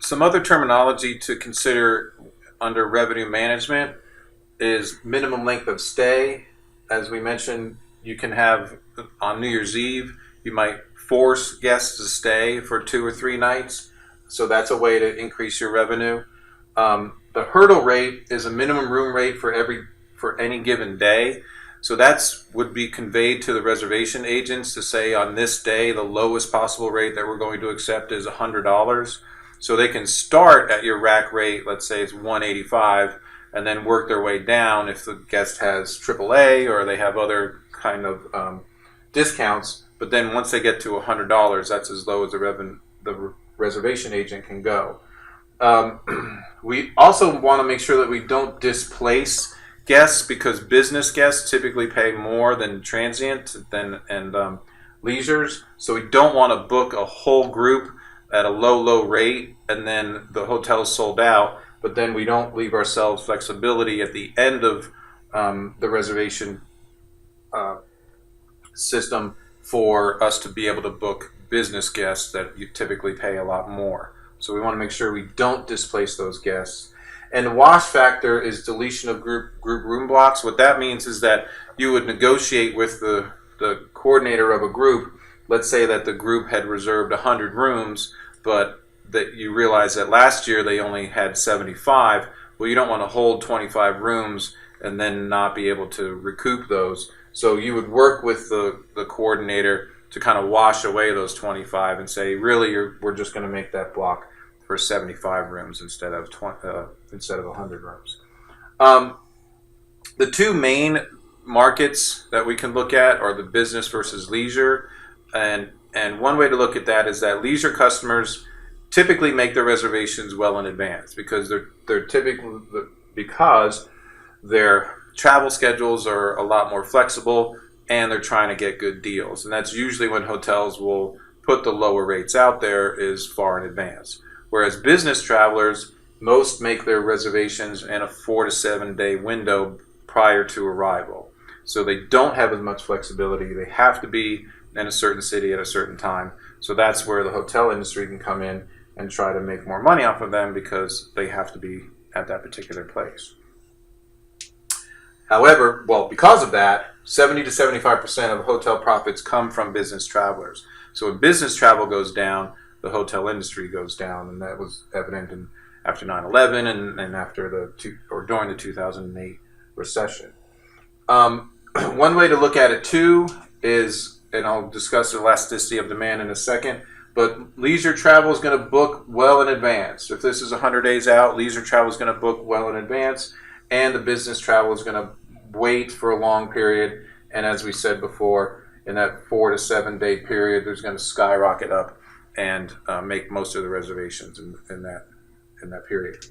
Some other terminology to consider under revenue management is minimum length of stay. As we mentioned, you can have on New Year's Eve, you might force guests to stay for 2 or 3 nights. So that's a way to increase your revenue. The hurdle rate is a minimum room rate for any given day. So that's would be conveyed to the reservation agents to say on this day the lowest possible rate that we're going to accept is $100. So they can start at your rack rate, let's say it's $185, and then work their way down if the guest has AAA or they have other kind of discounts. But then once they get to $100, that's as low as the reservation agent can go. We also want to make sure that we don't displace guests, because business guests typically pay more than transient and leisures. So we don't want to book a whole group at a low rate and then the hotel's sold out, but then we don't leave ourselves flexibility at the end of the reservation system for us to be able to book business guests that you typically pay a lot more. So we want to make sure we don't displace those guests. And the wash factor is deletion of group room blocks. What that means is that you would negotiate with the coordinator of a group. Let's say that the group had reserved 100 rooms, but that you realize that last year they only had 75. Well, you don't want to hold 25 rooms and then not be able to recoup those. So you would work with the coordinator to kind of wash away those 25 and say, really, we're just going to make that block for 75 rooms instead of 100 rooms. The two main markets that we can look at are the business versus leisure, and one way to look at that is that leisure customers typically make their reservations well in advance because their travel schedules are a lot more flexible and they're trying to get good deals, and that's usually when hotels will put the lower rates out there is far in advance. Whereas business travelers, most make their reservations in a 4 to 7 day window prior to arrival. So they don't have as much flexibility. They have to be in a certain city at a certain time. So that's where the hotel industry can come in and try to make more money off of them because they have to be at that particular place. However, because of that, 70 to 75% of hotel profits come from business travelers. So when business travel goes down, the hotel industry goes down, and that was evident after 9/11 and after during the 2008 recession. One way to look at it too is, and I'll discuss elasticity of demand in a second, but leisure travel is going to book well in advance. If this is 100 days out, leisure travel is going to book well in advance, and the business travel is going to wait for a long period. And as we said before, in that 4 to 7 day period, there's going to skyrocket up and make most of the reservations in that period.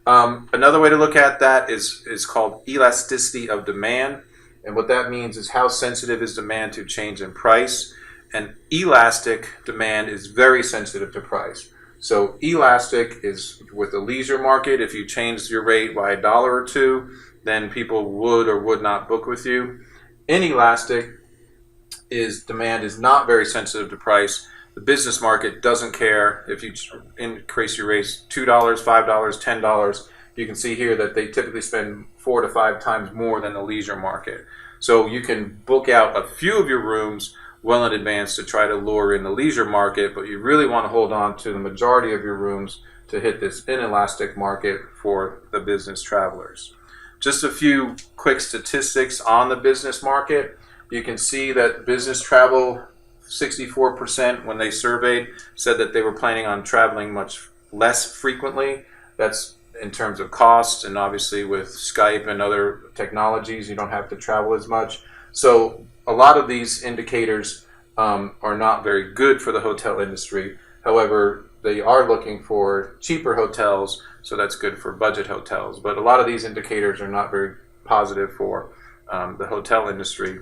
Another way to look at that is called elasticity of demand. And what that means is how sensitive is demand to change in price. And elastic demand is very sensitive to price. So elastic is with the leisure market. If you change your rate by $1 or $2, then people would or would not book with you. Inelastic demand is not very sensitive to price. The business market doesn't care if you increase your rates $2, $5, $10. You can see here that they typically spend 4 to 5 times more than the leisure market. So you can book out a few of your rooms well in advance to try to lure in the leisure market, but you really want to hold on to the majority of your rooms to hit this inelastic market for the business travelers. Just a few quick statistics on the business market. You can see that business travel, 64% when they surveyed said that they were planning on traveling much less frequently. That's in terms of cost, and obviously with Skype and other technologies, you don't have to travel as much. So a lot of these indicators are not very good for the hotel industry. However, they are looking for cheaper hotels, so that's good for budget hotels. But a lot of these indicators are not very positive for the hotel industry.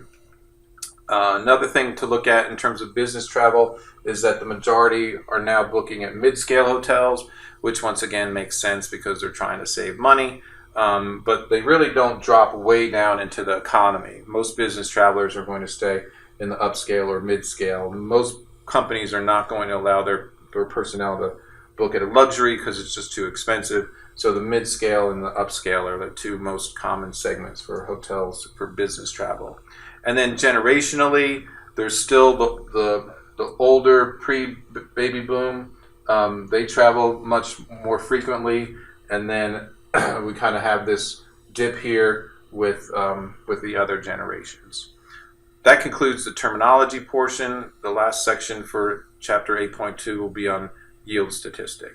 Another thing to look at in terms of business travel is that the majority are now booking at mid-scale hotels, which once again makes sense because they're trying to save money. But they really don't drop way down into the economy. Most business travelers are going to stay in the upscale or mid-scale. Most companies are not going to allow their personnel to book at a luxury because it's just too expensive. So the mid-scale and the upscale are the two most common segments for hotels for business travel. And then generationally, there's still the older pre-baby boom. They travel much more frequently, and then we kind of have this dip here with the other generations. That concludes the terminology portion. The last section for chapter 8.2 will be on yield statistic.